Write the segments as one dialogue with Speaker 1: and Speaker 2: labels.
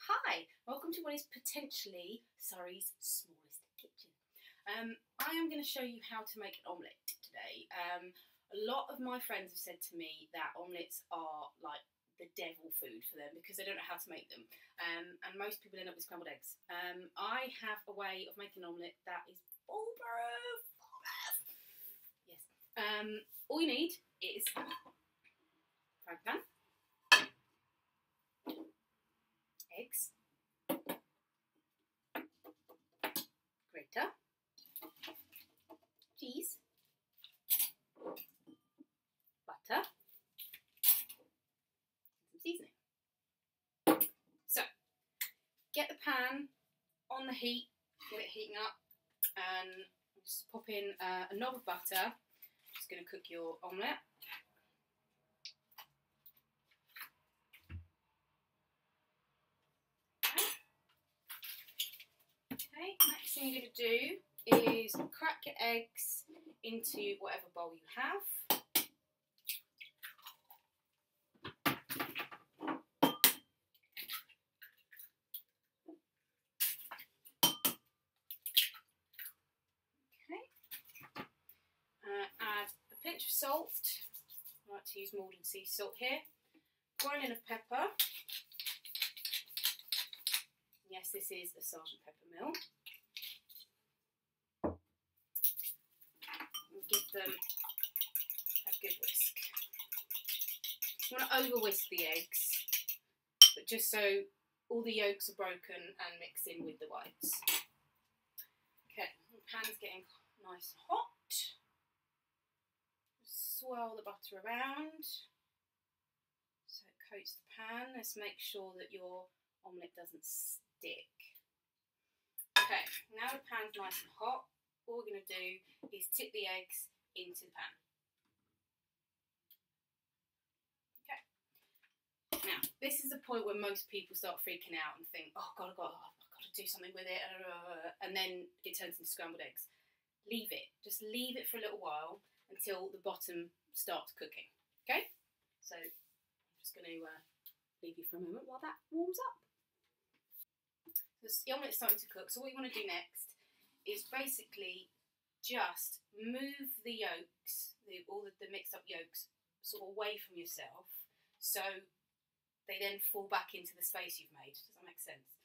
Speaker 1: Hi, welcome to what is potentially Surrey's smallest kitchen. I am going to show you how to make an omelette today. A lot of my friends have said to me that omelettes are like the devil food for them because they don't know how to make them. And most people end up with scrambled eggs. I have a way of making an omelette that is foolproof. Yes. All you need is frying pan, eggs, grater, cheese, butter, and some seasoning. So, get the pan on the heat, get it heating up, and just pop in a knob of butter. Just going to cook your omelette. Okay, next thing you're going to do is crack your eggs into whatever bowl you have. Okay, add a pinch of salt. I like to use Maldon sea salt here. Grinding of pepper. Yes, this is a Sergeant Pepper mill. And give them a good whisk. You want to over whisk the eggs, but just so all the yolks are broken and mixed in with the whites. Okay, the pan's getting nice and hot. Swirl the butter around so it coats the pan. Let's make sure that your omelette doesn't stick. Okay, now the pan's nice and hot, all we're going to do is tip the eggs into the pan. Okay, now this is the point where most people start freaking out and think, oh God, I've got to do something with it, and then it turns into scrambled eggs. Leave it, just leave it for a little while until the bottom starts cooking. Okay, so I'm just going to leave you for a moment while that warms up. The omelette's starting to cook, so what you want to do next is basically just move the yolks, all the mixed up yolks, sort of away from yourself, so they then fall back into the space you've made. Does that make sense?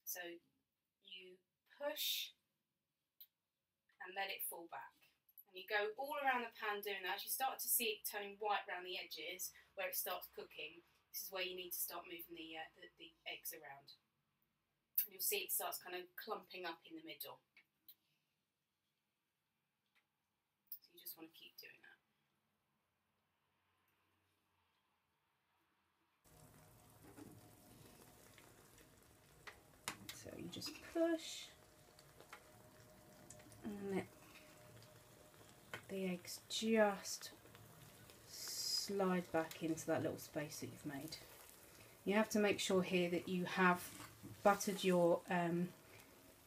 Speaker 1: So you push and let it fall back. And you go all around the pan doing that. As you start to see it turning white around the edges, where it starts cooking, this is where you need to start moving the eggs around. And you'll see it starts kind of clumping up in the middle. So you just want to keep doing that. So you just push and let the eggs just slide back into that little space that you've made. You have to make sure here that you have buttered your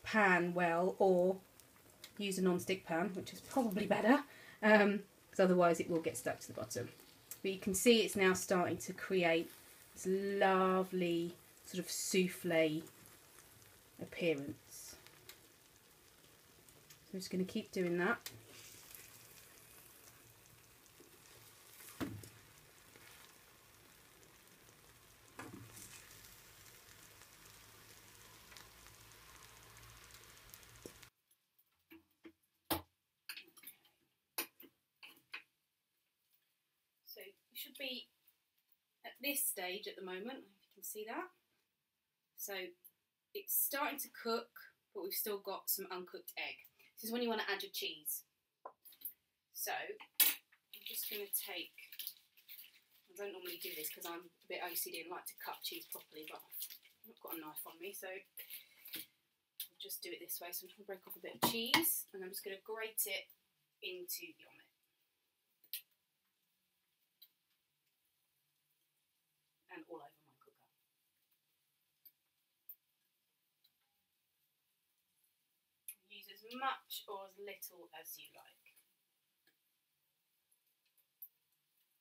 Speaker 1: pan well, or use a non-stick pan, which is probably better, because otherwise it will get stuck to the bottom. But you can see it's now starting to create this lovely sort of souffle appearance. So I'm just going to keep doing that. So you should be at this stage at the moment, if you can see that. So it's starting to cook, but we've still got some uncooked egg. This is when you want to add your cheese. So I'm just going to take, I don't normally do this because I'm a bit OCD and like to cut cheese properly, but I've not got a knife on me, so I'll just do it this way. So I'm just going to break off a bit of cheese and I'm just going to grate it into the omelette. And all over my cooker. Use as much or as little as you like.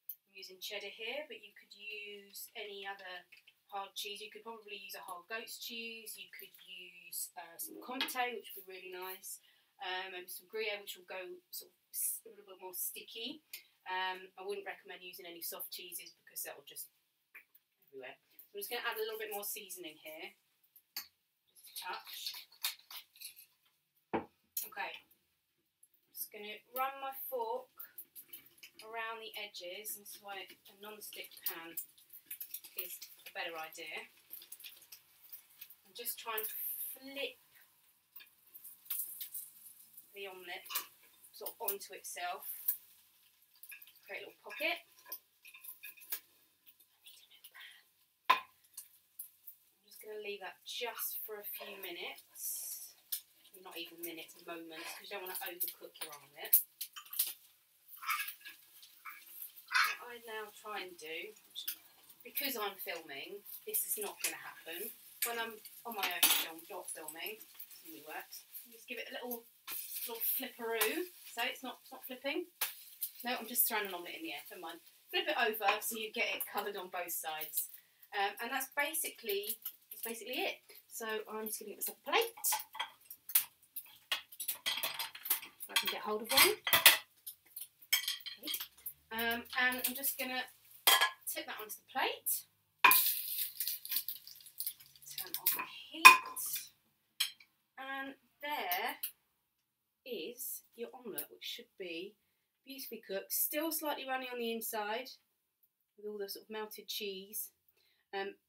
Speaker 1: I'm using cheddar here, but you could use any other hard cheese. You could probably use a hard goat's cheese. You could use some Comté, which would be really nice. Maybe some Gruyere, which will go sort of a little bit more sticky. I wouldn't recommend using any soft cheeses because that will just everywhere. So I'm just going to add a little bit more seasoning here, just a touch. Okay, I'm just going to run my fork around the edges. This is why a non-stick pan is a better idea. And just try and flip the omelette sort of onto itself. Create a little pocket. I'm just going to leave that just for a few minutes. Not even minutes, moments, because you don't want to overcook your omelette. What I now try and do, because I'm filming, this is not going to happen. When I'm on my own not filming, it really works. Just give it a little flipperoo. So it's not flipping. No, I'm just throwing an omelette in the air. Never mind. Flip it over so you get it coloured on both sides. And that's basically it. So I'm just going to get myself a plate. I can get hold of one. Okay. And I'm just going to tip that onto the plate. Turn off the heat. And there is your omelette, which should be beautifully cooked. Still slightly runny on the inside with all the sort of melted cheese.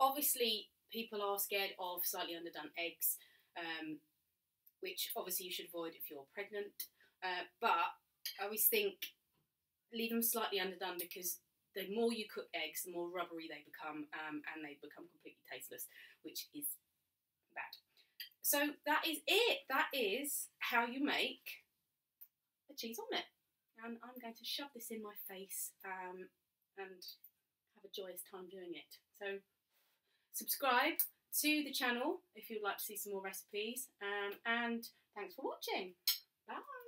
Speaker 1: Obviously, people are scared of slightly underdone eggs, which obviously you should avoid if you're pregnant. But I always think leave them slightly underdone because the more you cook eggs, the more rubbery they become, and they become completely tasteless, which is bad. So that is it. That is how you make a cheese omelette. And I'm going to shove this in my face and have a joyous time doing it. So subscribe to the channel if you'd like to see some more recipes. And thanks for watching. Bye.